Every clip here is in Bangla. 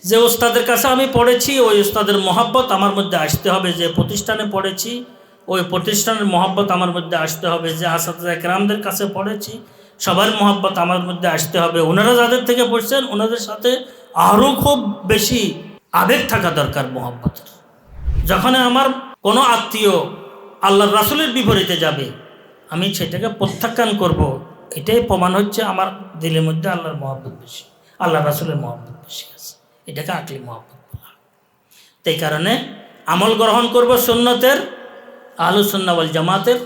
যে ওস্তাদের কাছে আমি পড়েছি ওই ওস্তাদের মহব্বত আমার মধ্যে আসতে হবে। যে প্রতিষ্ঠানে পড়েছি ওই প্রতিষ্ঠানের মহব্বত আমার মধ্যে আসতে হবে। যে আসাদে একরামদের কাছে পড়েছি সবার মহব্বত আমার মধ্যে আসতে হবে। ওনারা যাদের থেকে পড়ছেন ওনাদের সাথে আরও খুব বেশি আবেগ থাকা দরকার মহব্বতের। যখন আমার কোনো আত্মীয় আল্লাহর রাসূলের বিপরীতে যাবে আমি সেটাকে প্রত্যাখ্যান করব। এটাই প্রমাণ হচ্ছে আমার দিলের মধ্যে আল্লাহর মহব্বত বেশি, আল্লাহ রাসূলের মহব্বত বেশি আছে। এটাকে আকলি মহব্বত বলা হয়। তাই কারণে আমল গ্রহণ করব সুন্নতের, আহলুস সুন্নাহ ওয়াল জামাতের,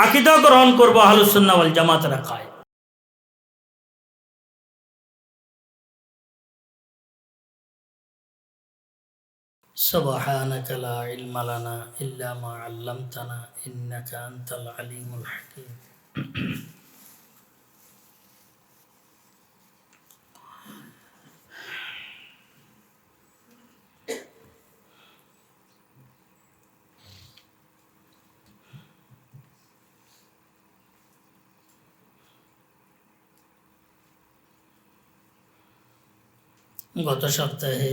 আকীদা গ্রহণ করব আহলুস সুন্নাহ ওয়াল জামাতের আকায়েদ। সুবহানাকা লা ইলমা লানা ইল্লা মা আল্লামতানা ইন্নাকা আনতাল আলিমুল হাকীম। গত সপ্তাহে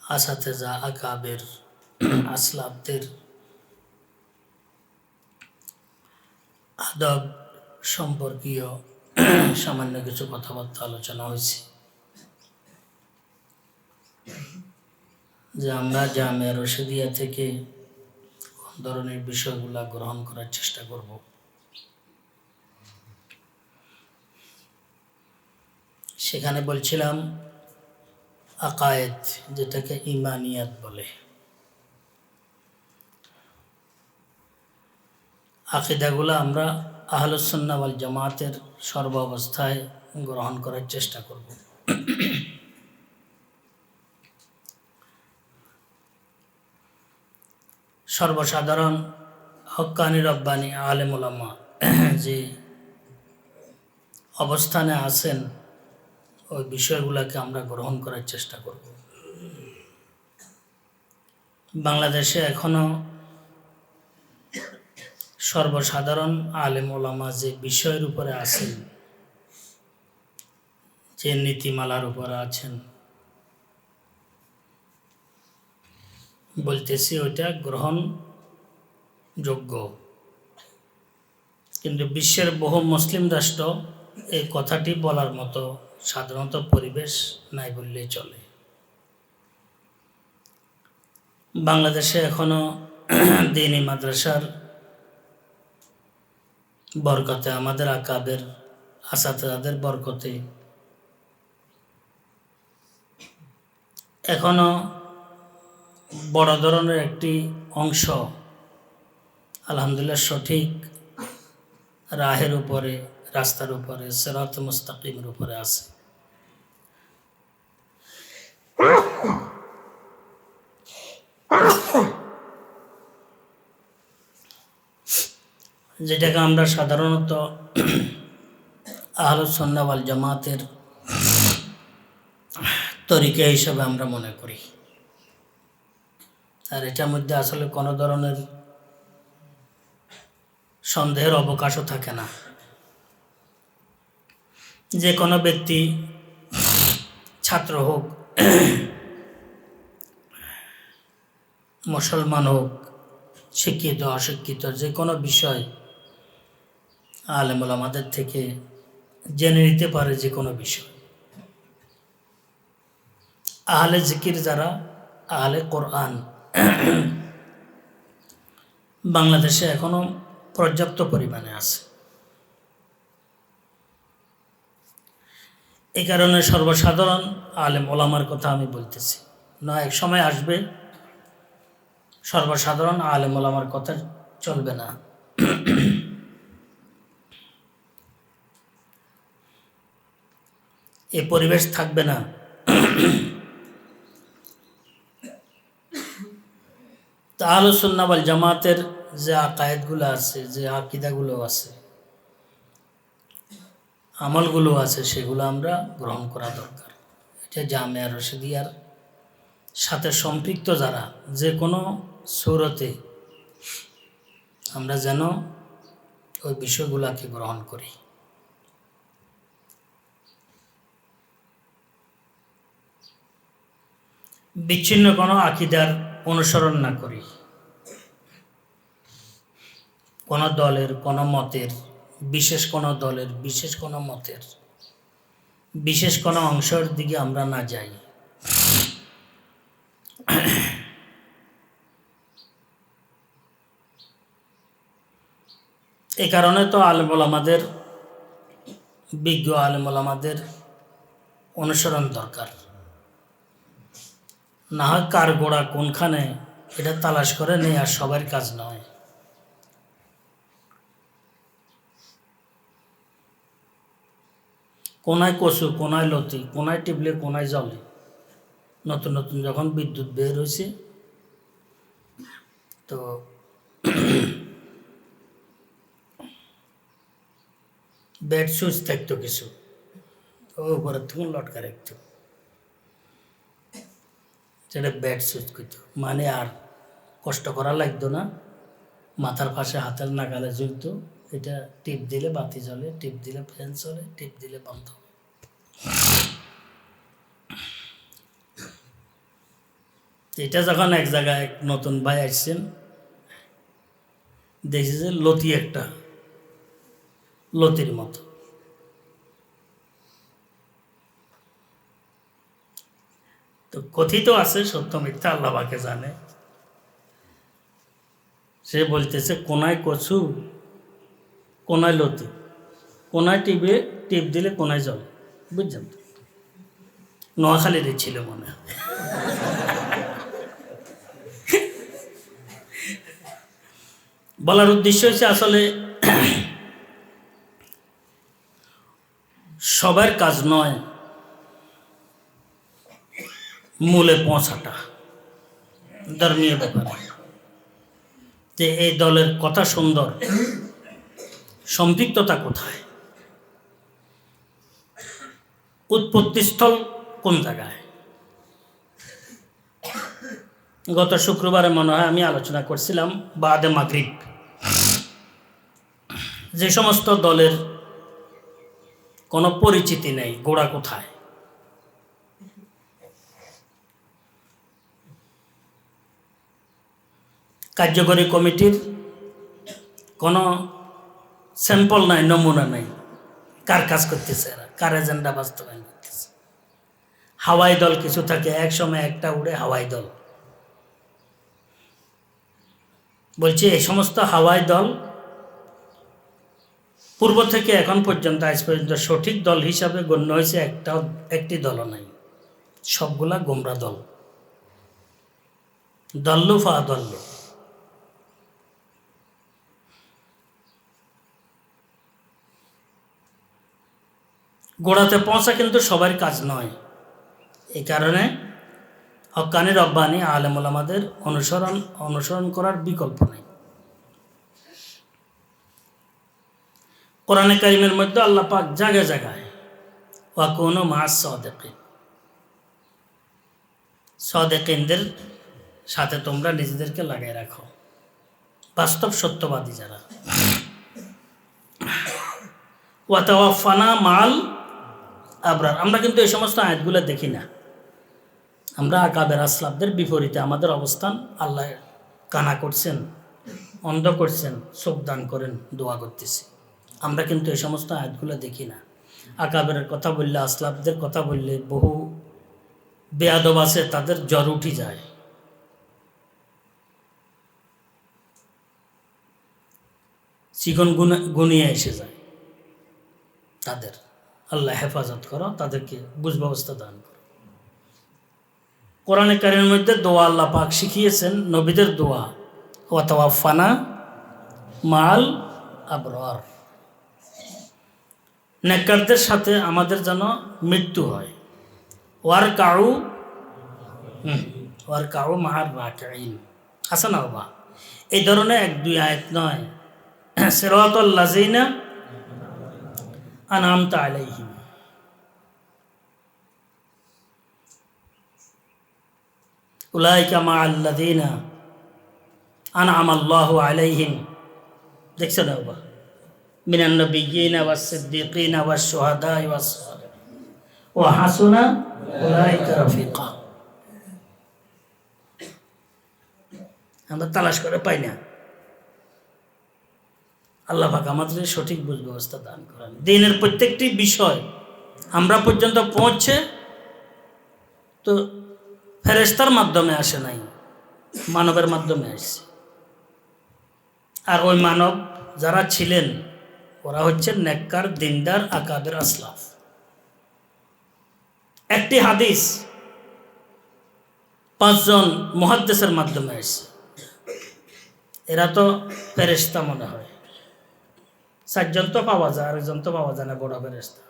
আসাতেজা আকাবের আসলাফদের আদব সম্পর্কীয় সামান্য কিছু কথাবার্তা আলোচনা হয়েছে। যে আমরা জামিয়া রশিদিয়া থেকে কোন ধরনের বিষয়গুলো গ্রহণ করার চেষ্টা করব। সেখানে বলছিলাম আকায়েদ, যেটাকে ইমানিয়াত বলে, আকীদাগুলো আমরা আহলুস সুন্নাহ ওয়াল জামাতের সর্বাবস্থায় গ্রহণ করার চেষ্টা করব। সর্বসাধারণ হক্কানি রব্বানি আলেম ওলামা যে অবস্থানে আছেন ওই বিষয়গুলোকে আমরা গ্রহণ করার চেষ্টা করব। বাংলাদেশে এখনো সর্বসাধারণ আলেম ওলামা যে বিষয়ের উপরে আছেন, যে নীতিমালার উপরে আছেন, বলতেছি ওইটা গ্রহণযোগ্য। কিন্তু বিশ্বের বহু মুসলিম রাষ্ট্র এই কথাটি বলার মতো সাধারণত পরিবেশ নাই বললেই চলে। বাংলাদেশে এখনো দ্বীনি মাদ্রাসার বরকতে, আমাদের আকাবের আসাতেজাদের বরকতে এখনো বড় ধরনের একটি অংশ আলহামদুলিল্লাহ সঠিক রাহের উপরে, রাস্তার উপরে, সিরাত মুস্তাকিমের উপরে আছে। যেটাকে আমরা সাধারণত আহলুস সুন্নাহ ওয়াল জামাতের তরিকা হিসাবে আমরা মনে করি। আর এটার মধ্যে আসলে কোনো ধরনের সন্দেহের অবকাশও থাকে না। যে কোনো ব্যক্তি, ছাত্র হোক, মুসলমান হোক, শিক্ষিত অশিক্ষিত, যে কোনো বিষয় আলেম ওলামাদের থেকে জেনে নিতে পারে। যে কোনো বিষয় আহলে জিকির যারা, আহলে কোরআন বাংলাদেশে এখনো পর্যাপ্ত পরিমাণে আছে। এই কারণে সর্বসাধারণ আলেম ওলামার কথা আমি বলতেছি না। এক সময় আসবে সর্বসাধারণ আলেম ওলামার কথা চলবে না। এই পরিবেশ থাকবে না। তা আহলুস সুন্নাহ ওয়াল জামাতের যে আকায়েদগুলো আছে, যে আকীদাগুলো আছে, আমলগুলো আছে, সেগুলো আমরা গ্রহণ করা দরকার। এটা জামিয়া রশিদিয়ার সাথে সম্পৃক্ত যারা, যে কোনো সূরতে আমরা যেন ওই বিষয়গুলোকে গ্রহণ করি। বিচ্ছিন্ন কোনো আকিদার অনুসরণ না করি, কোনো দলের, কোনো মতের, বিশেষ কোনো দলের, বিশেষ কোনো মতের, বিশেষ কোনো অংশের দিকে আমরা না যাই। এই কারণে তো আলেম ওলামাদের, বিজ্ঞ আলেম ওলামাদের অনুসরণ দরকার। না হয় কার গোড়া কোনখানে এটা তালাশ করে নেই, আর সবার কাজ নয়। কোনায় কচু, কোনায় লতি, কোনায় টিপলে কোনায় জ্বলে। নতুন নতুন যখন বিদ্যুৎ বের হয়েছে, তো ব্যাট সুইচ থাকতো কিছু, উপরে তখন লটকা রাখতো, সেটা ব্যাট সুইচ করতো। মানে আর কষ্ট করা লাগতো না, মাথার পাশে হাতের নাগালে জ্বলতো। এটা টিপ দিলে বাতি জ্বলে, টিপ দিলে ফ্যান চলে, টিপ দিলে বন্ধ। এটা যখন এক জায়গায় এক নতুন ভাই আসছেন, দেখছি যে লতি, একটা লতির মতো। তো কথিত আছে, সত্য মিথ্যা আল্লাহ পাকে জানে। সে বলতেছে কোনায় কচু, কোনায় লতি, কোনায় টিপ দিলে কোনায় জল। বুঝছেন তো? নোয়াখালীর ছিল মনে হয়। বলার উদ্দেশ্য হচ্ছে আসলে সবার কাজ নয় মূলে পৌঁছাটা, ধর্মীয় ব্যাপারে। যে এই দলের কথা সুন্দর, সম্পৃক্ততা কোথায়, উৎপত্তিস্থল কোন জায়গায়। গত শুক্রবারে মনে হয় আমি আলোচনা করছিলাম বাদে মাগরিব, যে সমস্ত দলের কোনো পরিচিতি নেই, গোড়া কোথায়। কার্যকরী কমিটির কোনো স্যাম্পল নাই, নমুনা নাই, কার কাজ করতেছে এরা, কার এজেন্ডা বাস্তবায়ন করতেছে। হাওয়াই দল কিছু থাকে, এক সময় একটা উড়ে হাওয়াই দল। বলছি এই সমস্ত হাওয়াই দল পূর্ব থেকে এখন পর্যন্ত, আজ পর্যন্ত সঠিক দল হিসাবে গণ্য হয়েছে একটি দলও নাই। সবগুলা গোমরা দল, দল্লু ফা দল্লু। গোড়াতে পৌঁছা কিন্তু সবার কাজ নয়। এই কারণে হক্কানি রব্বানি আলেম ওলামাদের অনুসরণ করার বিকল্প নেই। কোরআনে কারিমের মধ্যে আল্লাহ পাক জায়গায় জায়গায় ওয়াকুনু মা'আস সাদিকিন, সাদিকিনদের সাথে তোমরা নিজেদেরকে লাগাই রাখো, বাস্তব সত্যবাদী যারা। ওয়া তাওয়াফানা মাল আবরার। আমরা কিন্তু এই সমস্ত আয়াতগুলো দেখি না। আমরা আকাবের আসলাফদের বিপরীতে আমাদের অবস্থান। আল্লাহ কানা করছেন, অন্ধ করছেন, চোখ দান করেন, দোয়া করতেছি। আমরা কিন্তু এই সমস্ত আয়াতগুলো দেখি না। আকাবের কথা বললে, আসলাফদের কথা বললে বহু বেয়াদব আছে, তাদের জ্বর উঠে যায়। চিকন গুনিয়ে এসে যায় তাদের। আল্লাহ হেফাজত করো, তাদেরকে বুঝ ব্যবস্থা দান করো। কোরআনে কারিমের মধ্যে দোয়া আল্লাহ পাক শিখিয়েছেন, নবীদের দোয়া, ওয়া তাওয়াফানা মাল আবরার। নেককারদের সাথে আমাদের যেন মৃত্যু হয়। ওয়ার কাউ মাহার রাকিঈন। আছে না বাবা? এই ধরনের এক দুই আয়াত নয়। সিরাতাল লাযিনা আনআমতা আলাইহিম। উলাইকা মা'আল্লাযিনা আনআমাল্লাহু আলাইহিম। দেখছো না বাবা? মিনান নাবিয়্যিনা ওয়াস সিদ্দীকিনা ওয়াস শুহাদা'i ওয়াস সালিহিন ওয়া হাসুনা উলাইকা রাফিকা। আমরা তালাশ করে পাই না। আল্লাহ পাক আমাদের সঠিক বুঝ ব্যবস্থা দান করেন। দিনের প্রত্যেকটি বিষয় আমরা পর্যন্ত পৌঁছে তো ফেরেশতার মাধ্যমে আসে নাই, মানবের মাধ্যমে আসছে। আর ওই মানব যারা ছিলেন ওরা হচ্ছেন নেককার, দিনদার, আকাবের, আসলাফ। একটি হাদিস 5 জন মুহাদ্দিসের মাধ্যমে আসছে। এরা তো ফেরেশতা মনে হয়, 4 জন তো পাওয়া যায়, আরেকজন তো পাওয়া যায় না, বড় ফেরেশতা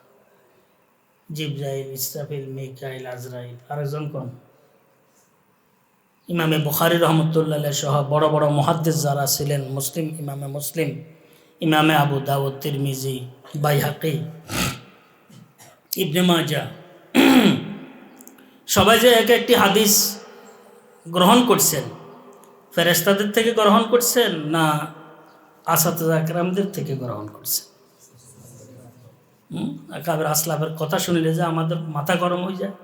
জিবরাইল, ইসরাফিল, মিকাইল, আজরাইল। আরেকজন কোন? ইমামে বুখারী রহমতুল্লাহ সহ বড় বড় মুহাদ্দিস যারা ছিলেন, মুসলিম, ইমামে মুসলিম, ইমামে আবু দাউদ, তিরমিজি, বাইহাকি, ইবনে মাজাহ, সবাই যে এক একটি হাদিস গ্রহণ করছেন, ফেরেশতাদের থেকে গ্রহণ করছেন না আসাতিজা কেরামদের থেকে গ্রহণ করছেন? আকাবের আসলাফের কথা শুনলে যে আমাদের মাথা গরম হয়ে যায়।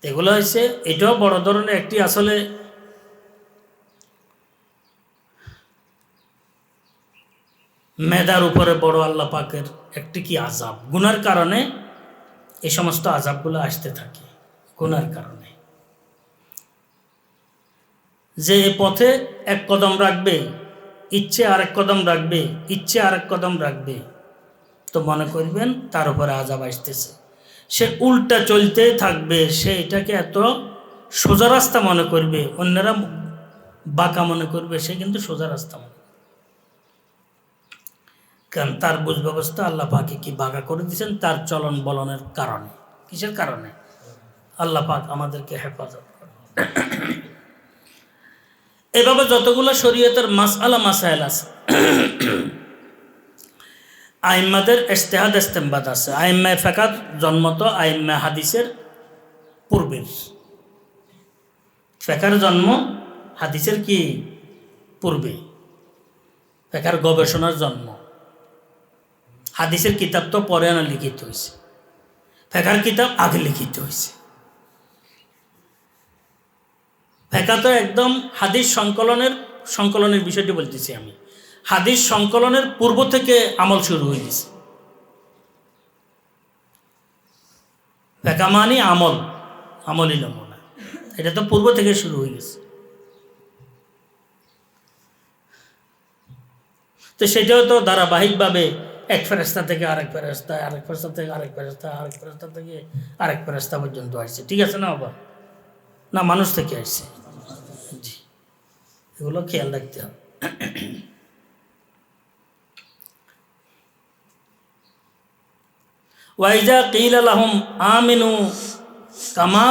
এগুলো হয়েছে, এটাও বড় ধরনের একটি আসলে মেধার উপরে বড় আল্লাহ পাকের একটি কি আযাব। গুনার কারণে এই সমস্ত আযাবগুলো আসতে থাকে, গুনার কারণে। যে এ পথে এক কদম রাখবে, ইচ্ছে আরেক কদম রাখবে, ইচ্ছে আরেক কদম রাখবে, তো মনে করবেন তার উপরে আযাব আসতেছে। সে উল্টা চলতে থাকবে, সে এটাকে এত সোজা রাস্তা মনে করবে, অন্যরা বাঁকা মনে করবে, সে কিন্তু সোজা রাস্তা মনে করবে। কারণ তার বুঝ ব্যবস্থা আল্লাহ পাকে কি বাঁকা করে দিয়েছেন তার চলন বলনের কারণে। কিসের কারণে? আল্লাহ পাক আমাদেরকে হেফাজত করে। এভাবে যতগুলো শরীয়তের মাসআলা মাসাইল আছে, আইম্মাদের ইজতিহাদ ইস্তেমবাদ আছে। আইম্মায়ে ফিকহ জন্ম তো আইম্মায়ে হাদিসের পূর্বের। ফিকহের জন্ম হাদিসের কি পূর্বে, ফিকহের গবেষণার জন্ম। হাদিসের কিতাব তো পরে না লিখিত হয়েছে, ফিকহের কিতাব আগে লিখিত হয়েছে। ফিকহ তো একদম হাদিস সংকলনের বিষয়টি বলতেছি আমি। হাদিস সংকলনের পূর্ব থেকে আমল শুরু হয়ে গেছে। ফিকহ মানে আমলই নমুনা, এটা তো পূর্ব থেকে শুরু হয়ে গেছে। তো সেটাও তো ধারাবাহিকভাবে এক ফেরেশতা থেকে আরেক ফেরেশতা, আরেক ফেরেশতা থেকে আরেক ফেরেশতা, আরেক ফেরেশতা থেকে আরেক ফেরেশতা পর্যন্ত আসছে। ঠিক আছে না বাবা? না মানুষ থেকে আসছে। জি, এগুলো খেয়াল রাখতে হবে। ওয়াইজা কিলা লাহুম আমিনু কামা,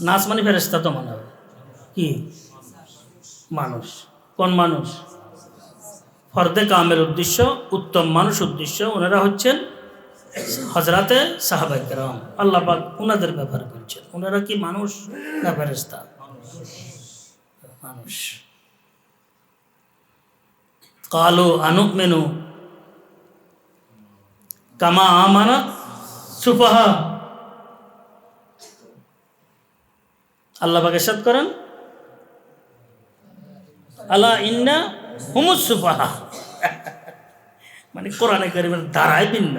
নাস মানে ফেরেশতা তো মনে হবে কি মানুষ। কোন মানুষ? ফর্দে কামের উদ্দেশ্য, উত্তম মানুষ উদ্দেশ্য। ওনারা হচ্ছেন হযরতে সাহাবায়ে কেরাম। আল্লাহ পাক ওনাদের ব্যাপার বলছেন। ওনারা কি মানুষ না ফেরেশতা? মানুষ। কালু আনুমিনু কামা আমানাত সুফাহা। আল্লাহ পাক ইরশাদ করেন আলা ইন্না হুমুস সুফাহা, মানে কোরআনে কারীমের ধারায় ভিন্ন।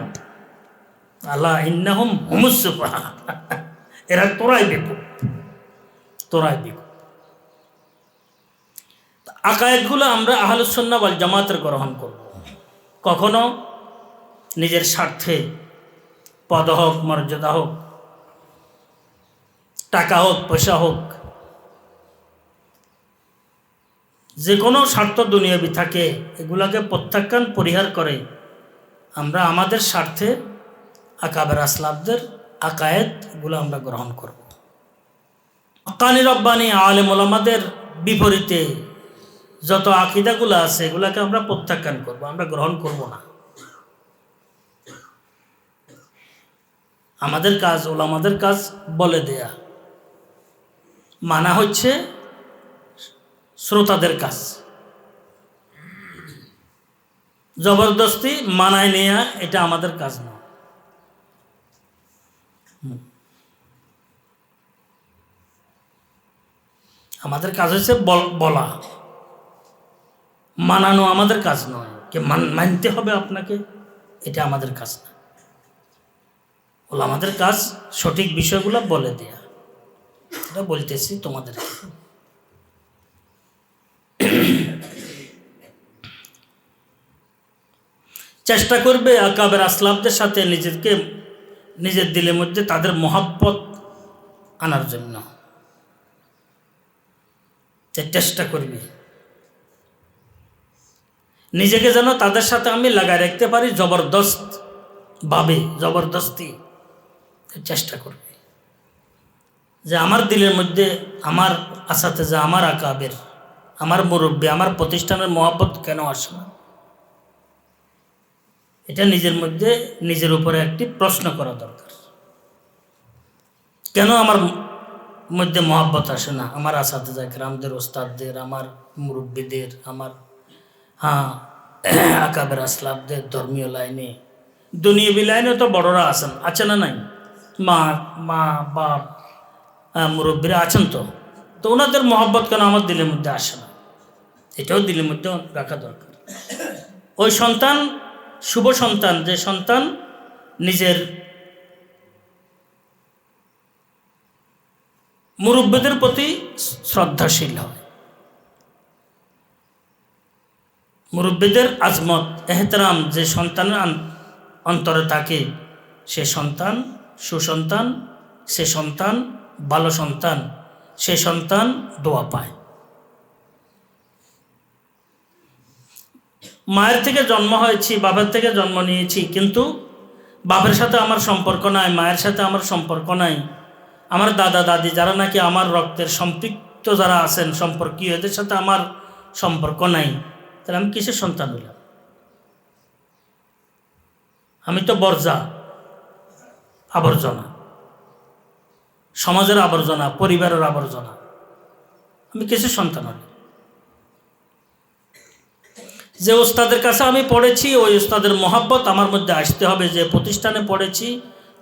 আলা ইন্নাহুম হুমুস সুফাহা, এরা তোরাই বেকুব, তোরাই বেকুব। আকায়েদগুলো আমরা আহলুস সুন্নাহ ওয়াল জামাতের গ্রহণ করব। কখনো নিজের স্বার্থে, পদ হোক, মর্যাদা হোক, টাকা হোক, পয়সা হোক, যে কোনো স্বার্থ দুনিয়াবি থাকে, এগুলাকে প্রত্যাখ্যান পরিহার করে আমরা আমাদের স্বার্থে আকাবের আসলাফদের আকায়েদ এগুলো আমরা গ্রহণ করব। হক্কানি রব্বানি আলেম ওলামাদের বিপরীতে যত আকীদাগুলো আছে এগুলাকে আমরা প্রত্যাখ্যান করব, আমরা গ্রহণ করব না। আমাদের কাজ, ওলামাদের কাজ বলে দেয়া, মানা হচ্ছে শ্রোতাদের কাজ। জবরদস্তি মানায় নেয়া এটা আমাদের কাজ না। আমাদের কাজ হচ্ছে বলা, মানানো আমাদের কাজ নয়। কে মানতে হবে আপনাকে, এটা আমাদের কাজ না। বলে আমাদের কাজ সঠিক বিষয়গুলো বলে দেয়া। এটা বলতেছি তোমাদেরকে। চেষ্টা করবে আকাবের আসলাফদের সাথে নিজের দিলের মধ্যে তাদের মহব্বত আনার জন্য চেষ্টা করবে, নিজেকে যেন তাদের সাথে আমি লাগায় রাখতে পারি জবরদস্তি চেষ্টা করবে যে আমার দিলের মধ্যে আমার আসাতেজা, আমার আকাবের, আমার মুরব্বী, আমার প্রতিষ্ঠানের মহব্বত কেন আসে না। এটা নিজের উপরে একটি প্রশ্ন করা দরকার। কেন আমার মধ্যে মহব্বত আসে না আমার আসাতেজা কেরামদের, ওস্তাদদের, আমার মুরব্বীদের, আমার আকাবের আসলাফদের, ধর্মীয় লাইনে, দুনিয়াবী লাইনে তো বড়রা আছে না নাই, মা বাপ মুরব্বীরা আছেন, তো ওনাদের মহব্বত কেন আমার দিলের মধ্যে আসে না। এটাও দিলের মধ্যে রাখা দরকার। ওই সন্তান, শুভ সন্তান, যে সন্তান নিজের মুরব্বীদের প্রতি শ্রদ্ধাশীল হয়, মুরব্বীদের আজমত এহতরাম যে সন্তানের অন্তরে থাকে, সে সন্তান সুসন্তান, সে সন্তান ভালো সন্তান, সে সন্তান দোয়া পায়। মায়ের থেকে জন্ম হয়েছি, বাবার থেকে জন্ম নিয়েছি, কিন্তু বাবার সাথে আমার সম্পর্ক নাই, মায়ের সাথে আমার সম্পর্ক নাই, আমার দাদা দাদি যারা নাকি আমার রক্তের সম্পৃক্ত যারা আছেন সম্পর্কীয়, এদের সাথে আমার সম্পর্ক নাই, তাহলে আমি কিসের সন্তান হইলাম? আমি তো আবর্জনা, সমাজের আবর্জনা, পরিবারের আবর্জনা, আমি কিসের সন্তান হইলাম? যে ওস্তাদের কাছে আমি পড়েছি, ওই ওস্তাদের মহব্বত আমার মধ্যে আসতে হবে। যে প্রতিষ্ঠানে পড়েছি,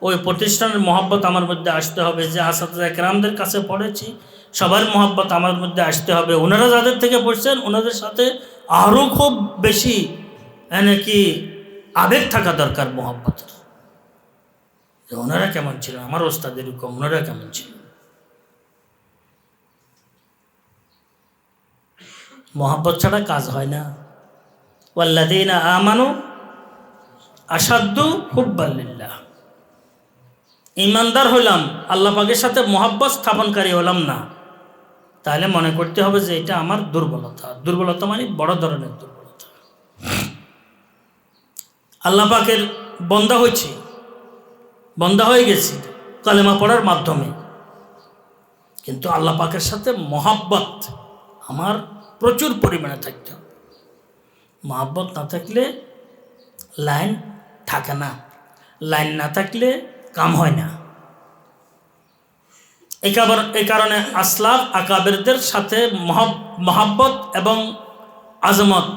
ওই প্রতিষ্ঠানের মহব্বত আমার মধ্যে আসতে হবে। যে আসাতেজা কেরামদের কাছে পড়েছি, সবার মহব্বত আমার মধ্যে আসতে হবে। ওনারা যাদের থেকে পড়ছেন, ওনাদের সাথে আরও খুব বেশি কি আবেগ থাকা দরকার মহব্বতের। যে ওনারা কেমন ছিল, আমার ওস্তাদের এরকম, ওনারা কেমন ছিল। মহব্বত ছাড়া কাজ হয় না। ওয়াল্লাযীনা আমানু আশাদ্দু হুব্বান লিল্লাহ। ঈমানদার হলাম, আল্লাহ পাকের সাথে মহব্বত স্থাপনকারী হলাম না, তাহলে মনে করতে হবে যে এটা আমার দুর্বলতা মানে বড় ধরনের দুর্বলতা। আল্লাহ পাকের বন্দা হয়ে গেছি কালেমা পড়ার মাধ্যমে, কিন্তু আল্লাহ পাকের সাথে মহব্বত আমার প্রচুর পরিমাণে থাকতে হবে। মহব্বত না থাকলে লাইন থাকে না, লাইন না থাকলে কাম হয় না। এই কারণে আসলাফ আকাবেরদের সাথে মহব্বত এবং আজমত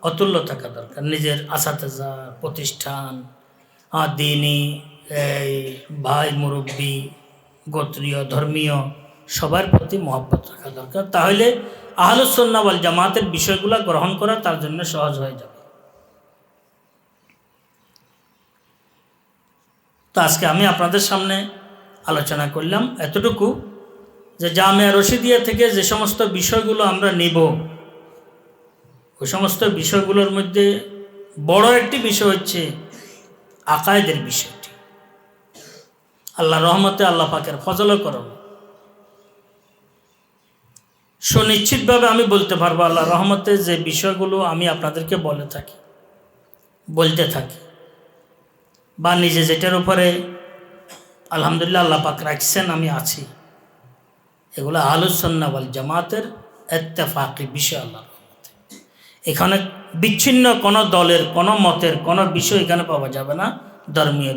অতুল্য থাকা দরকার। নিজের আসাতেজা, প্রতিষ্ঠান, দিনী, ভাই মুরব্বী, গোত্রীয়, ধর্মীয় সবার প্রতি মহব্বত রাখা দরকার। তাহলে আহলুস সুন্নাহ ওয়াল জামাতের বিষয়গুলো গ্রহণ করা তার জন্য সহজ হয়ে যাবে। তো আজকে আমি আপনাদের সামনে আলোচনা করলাম এতটুকু, যে জামিয়া রশিদিয়া থেকে যে সমস্ত বিষয়গুলো আমরা নিব, ওই সমস্ত বিষয়গুলোর মধ্যে বড় একটি বিষয় হচ্ছে আকায়েদের বিষয়টি। আল্লাহ রহমতে, আল্লাহ পাকের ফজল করম, সুনিশ্চিতভাবে আমি বলতে পারবো আল্লাহ রহমতে যে বিষয়গুলো আমি আপনাদেরকে বলতে থাকি বা নিজে যেটার উপরে আলহামদুলিল্লাহ আল্লাহ পাক রাখছেন আমি আছি, এগুলো আহলুস সুন্নাহ ওয়াল জামাতের ইত্তেফাকি বিষয়। আল্লাহ রহমতে এখানে বিচ্ছিন্ন কোনো দলের, কোনো মতের, কোনো বিষয় এখানে পাওয়া যাবে না। ধর্মীয়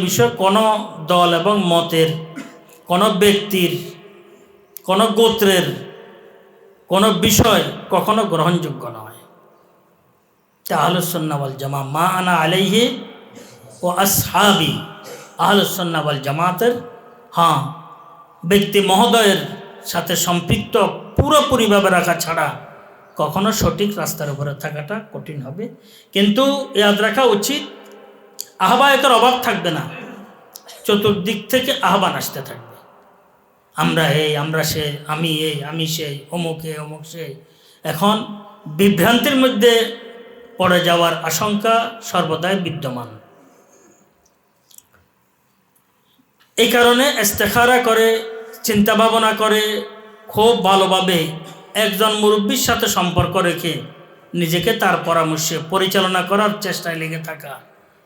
বিষয় কোনো দল এবং মতের, কোনো ব্যক্তির, কোনো গোত্রের কোনো বিষয় কখনো গ্রহণযোগ্য নয়। তা আহলুস সুন্নাহ ওয়াল জামাত মা আনা আলাইহি ও আসহাবি, আহলুস সুন্নাহ ওয়াল জামাতের ব্যক্তি মহোদয়ের সাথে সম্পৃক্ত পুরোপুরিভাবে রাখা ছাড়া কখনো সঠিক রাস্তার উপরে থাকাটা কঠিন হবে। কিন্তু ইয়াদ রাখা উচিত, আহ্বায়কের অভাব থাকবে না, চতুর্দিক থেকে আহ্বান আসতে থাকবে, আমরা এই, আমরা সে, আমি এই, আমি সেই, অমুক এ, অমুক সেই। এখন বিভ্রান্তির মধ্যে পড়ে যাওয়ার আশঙ্কা সর্বদাই বিদ্যমান। এই কারণে ইস্তেখারা করে, চিন্তা ভাবনা করে, খুব ভালোভাবে একজন মুরব্বির সাথে সম্পর্ক রেখে নিজেকে তার পরামর্শে পরিচালনা করার চেষ্টায় লেগে থাকা,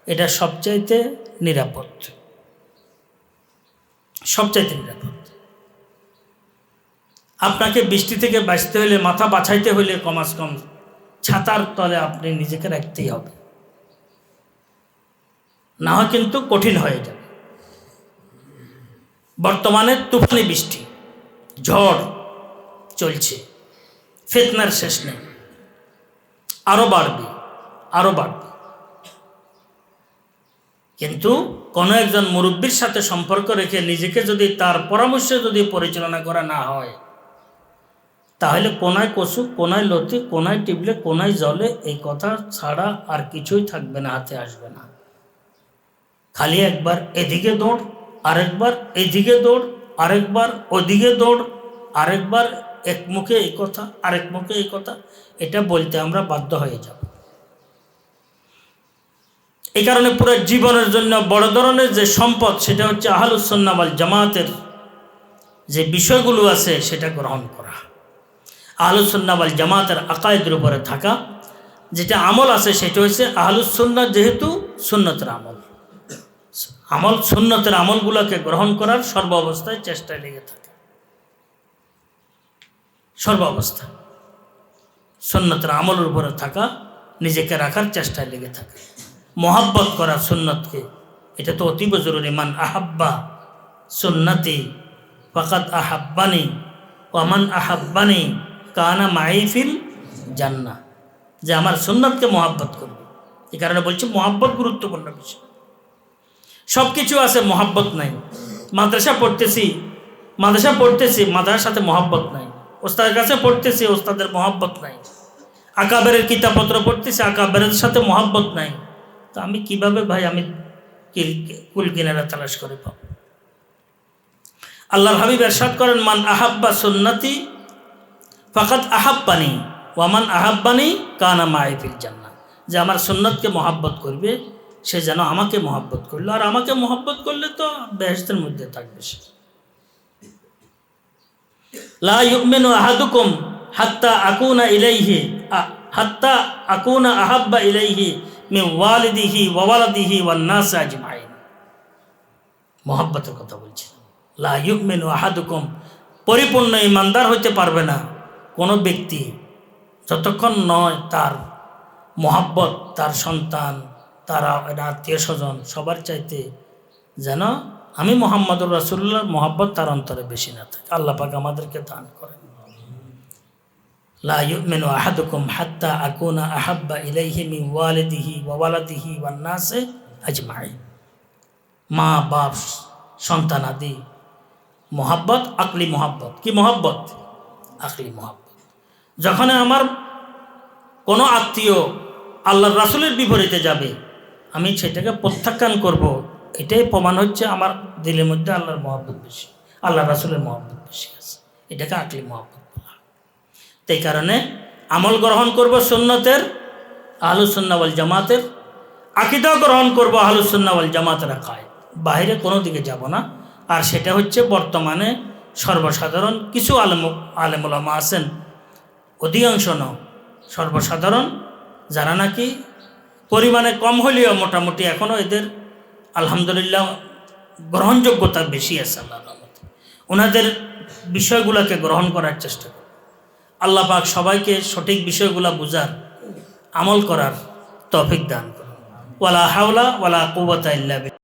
এটা সবচাইতে নিরাপদ, সবচাইতে নিরাপদ। আপনাকে বৃষ্টি থেকে বাঁচতে হলে, মাথা বাঁচাইতে হলে কমাস কম ছাতার তলে আপনি নিজেকে রাখতেই হবে, না হয় কিন্তু কঠিন হয়ে যাবে। বর্তমানে তুফানি বৃষ্টি, ঝড় চলছে, ফিতনার শেষ নেই, আরো বাড়বে, আরো বাড়বে। কিন্তু কোনো একজন মুরব্বির সাথে সম্পর্ক রেখে নিজেকে যদি তার পরামর্শে যদি পরিচালনা করা না হয়, তাহলে কোনায় কচু, কোনায় লতি, কোনায় টিপলে কোনায় জলে, এই কথা ছাড়া আর কিছুই থাকবে না, হাতে আসবে না। খালি একবার এদিকে দৌড়, আরেকবার এদিকে দৌড়, আরেকবার ওদিকে দৌড়, আরেকবার এক মুখে এই কথা, আরেক মুখে এই কথা, এটা বলতে আমরা বাধ্য হয়ে যাব। এই কারণে পুরো জীবনের জন্য বড় ধরনের যে সম্পদ, সেটা হচ্ছে আহলুস সুন্নাহ ওয়াল জামাতের যে বিষয়গুলো আছে সেটা গ্রহণ করা, আহলুস সুন্নাহ ওয়াল জামাতের আকায়েদের উপরে থাকা। যেটা আমল আছে সেটা হচ্ছে আহলুস সুন্নাহ, যেহেতু সুন্নতের আমল, আমল সুন্নতের আমলগুলোকে গ্রহণ করার সর্ব অবস্থায় চেষ্টায় লেগে থাকে, সর্ব অবস্থায় সুন্নতের আমলের উপরে থাকা, নিজেকে রাখার চেষ্টায় লেগে থাকে, মোহাব্বত করা সুন্নতকে, এটা তো অতীব জরুরি। মান আহাব্বা সুন্নতি ফাকাদ আহাব্বানি ওয়া মান আহাব্বানি কানা মাই ফিল জান্নাহ, যে আমার সুন্নতকে মোহাব্বত করবে। এই কারণে বলছি মোহাব্বত গুরুত্বপূর্ণ বিষয়। সব কিছু আছে, মোহাব্বত নাই। মাদ্রাসা পড়তেছি, মাদ্রাসার সাথে মোহাব্বত নাই। ওস্তাদের কাছে পড়তেছি, ওস্তাদের মোহাব্বত নাই। আকাবেরের কিতাবপত্র পড়তেছি, আকাবেরের সাথে মোহাব্বত নাই। তো আমি কিভাবে ভাই আমি কুল কিনারা তালাশ করে পাবো? আল্লাহর হাবিব ইরশাদ করেন, মান আহাব্বা সুন্নতি ফাকাদ আহাব্বানি ওয়া মান আহাব্বানি কানা মাই ফিল জান্নাহ, যে আমার সুন্নতকে মোহাব্বত করবে সে যেন আমাকে মোহাব্বত করলো, আর আমাকে মোহাব্বত করলে তো বেহেশতের মধ্যে থাকবে সে। লা ইউমিনু আহাদুকুম হাত্তা আকুনা আহাব্বা ইলাইহি মিন ওয়ালিদিহি ওয়া ওয়ালাদিহি ওয়ান নাস আজমাইন। মোহাব্বতের কথা বলছি। লা ইউমিনু আহাদুকুম, পরিপূর্ণ ইমানদার হইতে পারবে না কোনো ব্যক্তি যতক্ষণ নয় তার মোহাব্বত, তার সন্তান, তারা আত্মীয় স্বজন সবার চাইতে যেন আমি মুহাম্মদুর রাসূলুল্লাহর মোহাব্বত তার অন্তরে বেশি না থাকে। আল্লাহ পাক আমাদেরকে দান করেন। লা ইউমিনু আহাদুকুম হাত্তা আকুনা আহাব্বা ইলাইহি মিন ওয়ালিদিহি ওয়া ওয়ালাদিহি ওয়ান নাসি আজমাইন। মা বাপ সন্তান আদি মোহাব্বত, আকলি মোহাব্বত। কি মোহাব্বত? আকলি মোহাব্বত। যখন আমার কোনো আত্মীয় আল্লাহর রাসূলের বিপরীতে যাবে, আমি সেটাকে প্রত্যাখ্যান করব, এটাই প্রমাণ হচ্ছে আমার দিলের মধ্যে আল্লাহর মহব্বত বেশি, আল্লাহ রাসূলের মহব্বত বেশি আছে। এটাকে আকলি মহব্বত বলা। তাই কারণে আমল গ্রহণ করব সুন্নতের, আহলুস সুন্নাহ ওয়াল জামাতের, আকীদাও গ্রহণ করব আহলুস সুন্নাহ ওয়াল জামাতের আকায়েদ, বাইরে কোনো দিকে যাব না। আর সেটা হচ্ছে বর্তমানে সর্বসাধারণ কিছু আলেম ওলামা আছেন, অধিকাংশ নয়, সর্বসাধারণ যারা নাকি পরিমাণে কম হলেও মোটামুটি এখনও এদের আলহামদুলিল্লাহ গ্রহণযোগ্যতা বেশি আছে। আল্লাহর রহমতে ওনাদের বিষয়গুলোকে গ্রহণ করার চেষ্টা করে। আল্লাহ পাক সবাইকে সঠিক বিষয়গুলো বুঝার, আমল করার তৌফিক দান করুন। ওয়ালা হাওলা ওয়ালা কুওয়াতা ইল্লা বিল্লাহ।